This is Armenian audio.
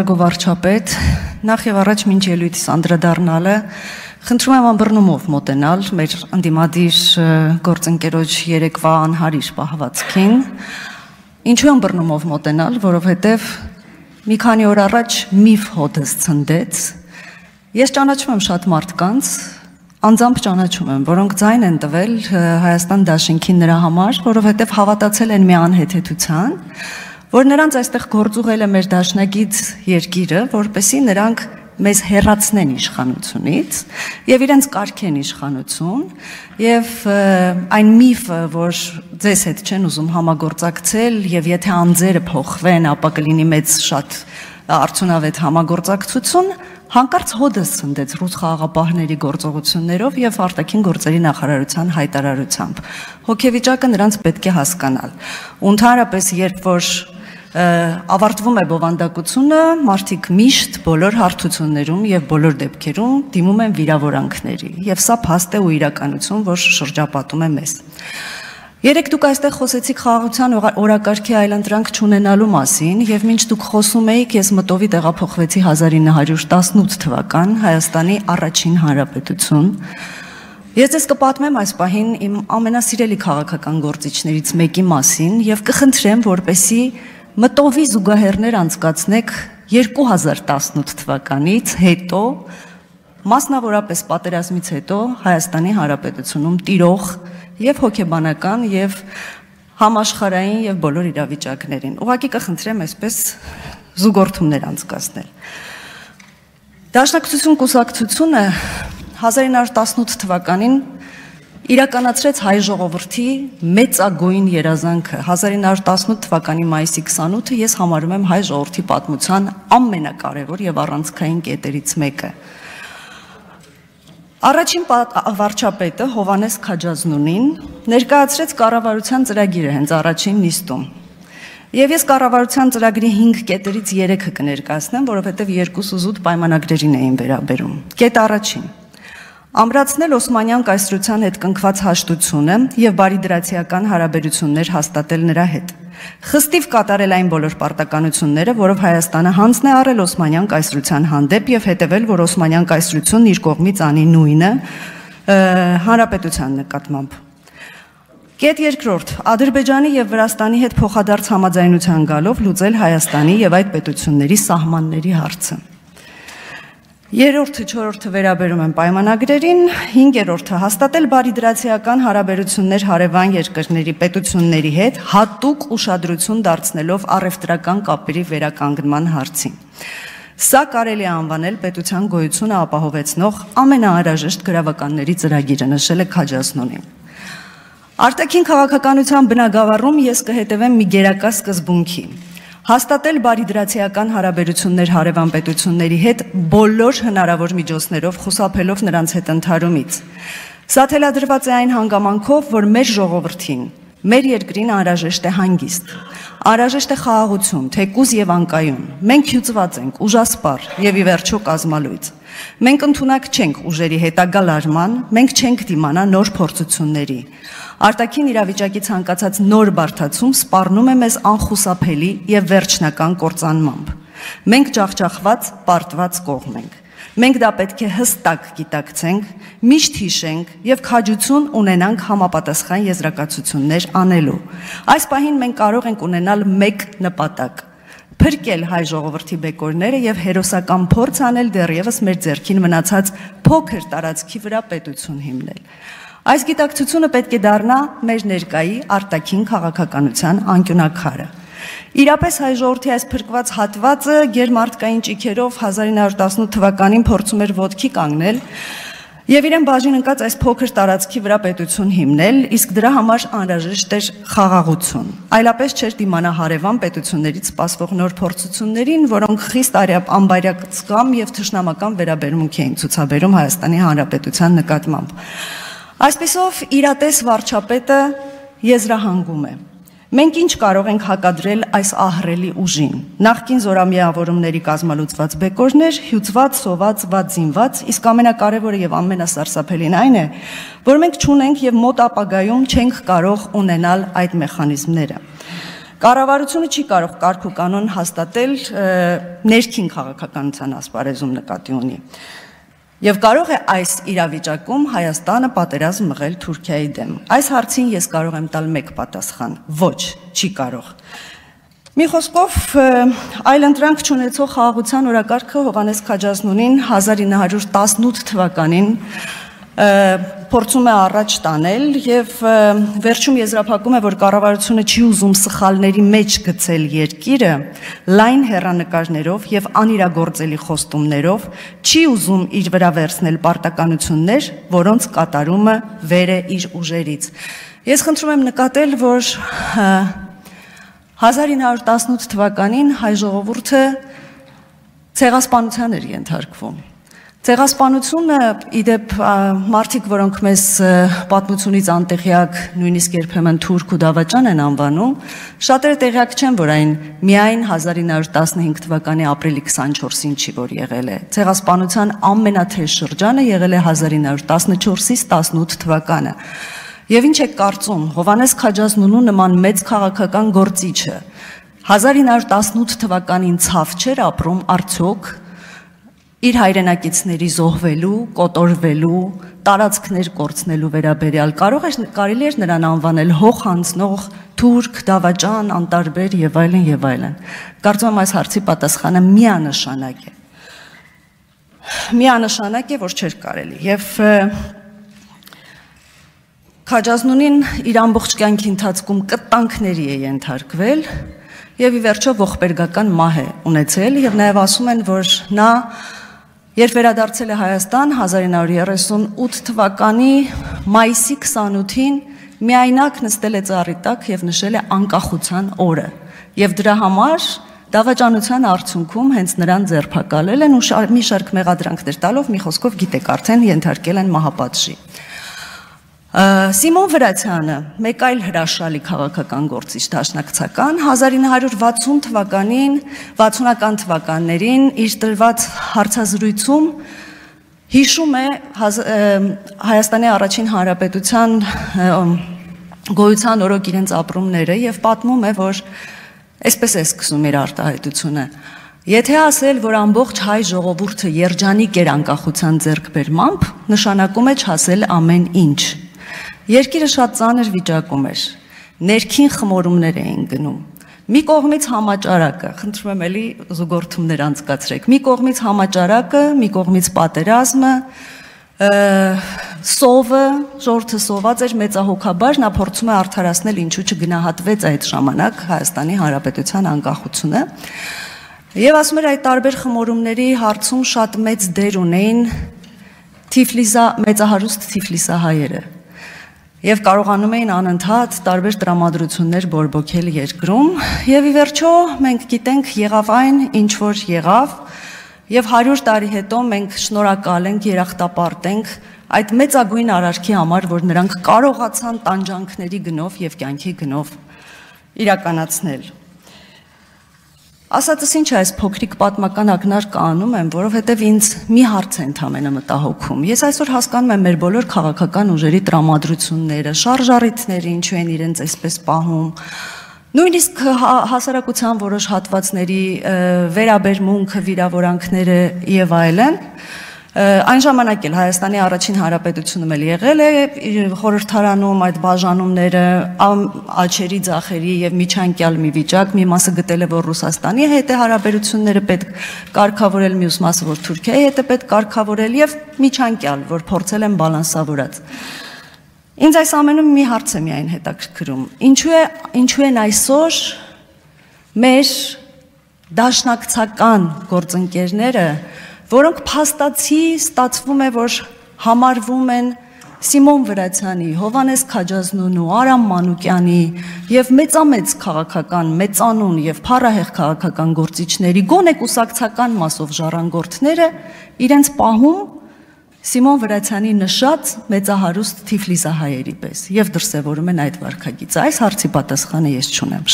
Վարչապետ, նախ եւ առաջ մինչ ելույթս անդրադառնալը, խնդրում եմ անբռնումով մոտենալ մեր անդիմադիր գործընկերոջ երեկվա անհարիր պահվածքին։ Ինչու անբռնումով մոտենալ, որովհետեւ մի քանի օր առաջ միֆ հոդս ցնդեց։ Ես ճանաչում եմ շատ մարդկանց, անձամբ ճանաչում եմ, որոնք ձայն են տվել Հայաստան Դաշինքին նրա համար, որովհետեւ հավատացել են մի անհեթեթության, որ նրանց այստեղ գործուղել է մեր դաշնակից երկիրը, որպեսզի նրանք մեզ հեռացնեն իշխանությունից եւ իրենց կարգեն իշխանություն եւ այն միֆը, որ ձեզ հետ չեն ուզում համագործակցել եւ եթե անձերը փոխվեն, ապա կլինի մեծ շատ արդյունավետ համագործակցություն, հանկարծ հոդս ցնդեց ռուս խաղաղապահների գործողություններով եւ արտաքին գործերի նախարարության հայտարարությամբ։ Հոգեվիճակը նրանց պետք է հասկանալ։ Ընդհանրապես, երբ որ ավարտվում է բովանդակությունը, մարդիկ միշտ բոլոր հարթություններում եւ բոլոր դեպքերում դիմում են վիրավորանքների եւ սա փաստ է ու իրականություն, որ շրջապատում է մեզ։ Երեք դուք այստեղ խոսեցիք խաղաղության օրակարգի այլընտրանք չունենալու մասին եւ մինչ դուք խոսում էիք, ես մտովի տեղափոխվեցի 1918 թվական Հայաստանի առաջին հանրապետություն։ Ես ձեզ կպատմեմ այս պահին իմ ամենասիրելի քաղաքական գործիչներից մեկի մասին եւ կխնդրեմ, որպեսզի մտովի զուգահեռներ անցկացնեք 2018 թվականից հետո, մասնավորապես պատերազմից հետո Հայաստանի Հանրապետությունում տիրող եւ հոգեբանական եւ համաշխարհային եւ բոլոր իրավիճակներին։ Ուղղակի կխնդրեմ այսպես զուգորդումներ անցկացնել։ Դաշնակցություն կուսակցությունը 1918 թվականին իրականացրեց հայ ժողովրդի մեծագույն երազանքը 1918 թվականի մայիսի 28-ը ես համարում եմ հայ ժողովրդի պատմության ամենակարևոր եւ առանցքային կետերից մեկը։ Առաջին վարչապետը Հովհաննես Քաջազնունին ներկայացրեց կառավարության ծրագիրը հենց առաջին նիստում։ Եվ ես կառավարության ծրագրի 5 կետերից 3-ը կներկայացնեմ, որովհետեւ 2 զուտ պայմանագրերին էին վերաբերում։ Կետ առաջին. ամրացնել Օսմանյան կայսրության հետ կնքված հաշտությունը եւ բարիդրացիական հարաբերություններ հաստատել նրա հետ։ Խստիվ կատարել այն բոլոր պարտականությունները, որով Հայաստանը հանձն է առել Օսմանյան կայսրության հանդեպ եւ հետեւել, որ Օսմանյան կայսրությունն իր կողմից անի նույնը հանրապետության նկատմամբ։ Կետ երկրորդ. Ադրբեջանի եւ Վրաստանի հետ փոխադարձ համաձայնության գալով լուծել Հայաստանի եւ այդ պետությունների սահմանների հարցը։ Երրորդը, չորրորդը վերաբերում են պայմանագրերին, 5-րդը հաստատել բարիդրացիական հարաբերություններ հարևան երկրների պետությունների հետ, հատուկ ուշադրություն դարձնելով առևտրական կապերի վերականգնման հարցին։ Սա կարելի է անվանել պետության գոյությունը ապահովեցնող ամենաանհրաժեշտ գրավականների ծրագիրը, նշել է Քաջազնունին։ Արտաքին քաղաքականության բնագավառում ես կհետևեմ մի գերակա սկզբունքի։ Հաստատել բարիդրացիական հարաբերություններ հարևան պետությունների հետ բոլոր հնարավոր միջոցներով խուսափելով նրանց հետ ընդհարումից։ Սա թելադրված է այն հանգամանքով, որ մեր ժողովրդին, մեր երկրին անհրաժեշտ է հանգիստ, անհրաժեշտ է խաղաղություն, թեկուզ եւ անկայուն։ Մենք հյուծված ենք, ուժասպառ եւ ի վերջո կազմալույծ։ Մենք ընդունակ չենք ուժերի հետագա լարման, մենք չենք դիմանա նոր փորձությունների։ Արտաքին իրավիճակի ցանկացած նոր բարդացում սպառնում է մեզ անխուսափելի եւ վերջնական կործանմամբ։ Մենք ջախջախված, պարտված կողմ ենք։ Մենք դա պետք է հստակ գիտակցենք, միշտ հիշենք եւ քաջություն ունենանք համապատասխան եզրակացություններ անելու։ Այս պահին մենք կարող ենք ունենալ մեկ նպատակ. փրկել հայ ժողովրդի բեկորները եւ հերոսական փորձ անել դեռևս մեր ձեռքին մնացած փոքր տարածքի վրա պետություն հիմնել։ Այս գիտակցությունը պետք է դառնա մեր ներկայի արտաքին քաղաքականության անկյունակարը։ Իրապես հայ ժողովրդի այս փրկված հատվածը գերմարտկային ճիքերով 1918 թվականին փորձում էր ոտքի կանգնել եւ իրեն բաժին ընկած այս փոքր տարածքի վրա պետություն հիմնել, իսկ դրա համար անհրաժեշտ էր խաղաղություն։ Այլապես չէր դիմանա հարևան պետություններից սպասվող նոր փորձություններին, որոնք խիստ անբարյացկամ եւ թշնամական վերաբերմունք էին ցուցաբերում Հայաստանի Հանրապետության նկատմամբ։ Այսպիսով իրատես վարչապետը եզրահանգում է. Մենք ինչ կարող ենք հակադրել այս ահռելի ուժին։ Նախկին զորամիավորումների կազմալուծված բեկորներ, հյուծված, սոված, վատ զինված, իսկ ամենակարևորը եւ ամենասարսափելին այն է, որ մենք չունենք եւ մոտ ապագայում չենք կարող ունենալ այդ մեխանիզմները։ Կառավարությունը չի կարող կարգ ու կանոն հաստատել ներքին քաղաքականության ասպարեզում նկատի ունի։ Եվ կարող է այս իրավիճակում Հայաստանը պատերազմ մղել Թուրքիայի դեմ։ Այս հարցին ես կարող եմ տալ մեկ պատասխան. ոչ, չի կարող։ Մի խոսքով այլընտրանք չունեցող խաղաղության օրակարգը Հովհաննես Քաջազնունին 1918 թվականին փորձում է առաջ տանել եւ վերջում եզրափակում է, որ կառավարությունը չի ուզում սխալների մեջ գցել երկիրը լայն հեռանկարներով եւ անիրագործելի խոստումներով, չի ուզում իր վրա վերցնել պարտականություններ, որոնց կատարումը վեր է իր ուժերից։ Ես խնդրում եմ նկատել, որ 1918 թվականին հայ ժողովուրդը ցեղասպանության էր ենթարկվում։ Ցեղասպանությունը, իդեպ մարդիկ, որոնք մեզ պատմությունից անտեղյակ, նույնիսկ երբեմն թուրք ու դավաճան են անվանում, շատերը տեղյակ չեն, որ այն միայն 1915 թվականի ապրիլի 24-ին չի, որ եղել է։ Ցեղասպանության ամենաթեժ շրջանը եղել է 1914-ից 18 թվականը։ Եվ ինչ եք կարծում, Հովհաննես Քաջազնունու նման մեծ քաղաքական գործիչը 1918 թվականին ցավ չէր ապրում արդյոք իր հայրենակիցների զոհվելու, կոտորվելու, տարածքներ կորցնելու վերաբերյալ կարելի էր նրան անվանել հող հանձնող թուրք, դավաճան, անտարբեր եւ այլն եւ այլն։ Կարծում եմ այս հարցի պատասխանը միանշանակ է։ Միանշանակ է, որ չէր կարելի։ Եվ Քաջազնունին իր ամբողջ կյանքի ընթացքում կտանքների է ենթարկվել եւ ի վերջո ողբերգական մահ է ունեցել եւ նաեւ ասում են, որ նա երբ վերադարձել է Հայաստան 1938 թվականի մայիսի 28-ին միայնակ նստել է ծառի տակ եւ նշել է անկախության օրը եւ դրա համար դավաճանության արդյունքում հենց նրան ձերբակալել են ու մի շարք մեղադրանքներ տալով մի խոսքով գիտեք արդեն ենթարկել են մահապատժի։ Սիմոն Վրացյանը, մեկ այլ հրաշալի քաղաքական գործիչ դաշնակցական, 1960 թվականին, 60-ական թվականներին իր տրված հարցազրույցում հիշում է Հայաստանի առաջին հանրապետության գոյության օրոք իրենց ապրումները եւ պատմում է, որ այսպես է սկսում իր արտահայտությունը. Եթե ասել, որ ամբողջ հայ ժողովուրդը երջանիկ էր անկախության ձեռքբերմամբ, նշանակում է չասել ամեն ինչ։ Երկիրը շատ ծանր վիճակում էր, ներքին խմորումներ էին գնում, մի կողմից համաճարակը, խնդրում եմ էլի զուգորդումներ անցկացրեք, մի կողմից համաճարակը, մի կողմից պատերազմը, սովը, ժողովուրդը սոված էր մեծահոգաբար, նա փորձում է արդարացնել ինչու չգնահատվեց այդ ժամանակ Հայաստանի Հանրապետության անկախությունը, եւ ասում էր այդ տարբեր խմորումների հարցում շատ մեծ դեր ունեին մեծահարուստ Թիֆլիսահայերը։ Եվ կարողանում էին անընդհատ տարբեր տրամադրություններ բորբոքել երկրում, եւ ի վերջո մենք գիտենք եղավ այն, ինչ որ եղավ, եւ 100 տարի հետո մենք շնորհակալ ենք, երախտապարտ ենք այդ մեծագույն արարքի համար, որ նրանք կարողացան տանջանքների գնով եւ կյանքի գնով իրականացնել։ Ասածս ինչ է այս փոքրիկ պատմական ակնարկը անում եմ, որովհետև ինձ մի հարց է ընդամենը մտահոգում։ Ես այսօր հասկանում եմ մեր բոլոր քաղաքական ուժերի տրամադրությունները, շարժառիթները ինչու են իրենց այսպես պահում, նույնիսկ հասարակության որոշ հատվածների վերաբերմունքը, վիրավորանքները եւ այլն։ Այն ժամանակ էլ Հայաստանի առաջին հանրապետությունում էլ եղել է խորհրդարանում այդ բաժանումները, աչերի, ձախերի եւ միջանկյալ մի վիճակ, մի մասը գտել է, որ Ռուսաստանի հետ է հարաբերությունները պետք կարգավորել, մյուս մասը, որ Թուրքիայի հետ է պետք կարգավորել եւ միջանկյալ, որ փորձել են բալանսավորած։ Ինձ այս ամենում մի հարց է միայն հետաքրքրում. ինչու են այսօր մեր դաշնակցական գործընկերները, որոնք փաստացի ստացվում է, որ համարվում են Սիմոն Վրացյանի, Հովհաննես Քաջազնունու, Արամ Մանուկյանի եւ մեծամեծ քաղաքական, մեծանուն եւ փառահեղ քաղաքական գործիչների գոնե կուսակցական մասով ժառանգորդները իրենց պահում Սիմոն Վրացյանի նշած մեծահարուստ Թիֆլիսահայերի պես եւ դրսեւորում են այդ վարքագիծը։ Այս հարցի պատասխանը ես չունեմ։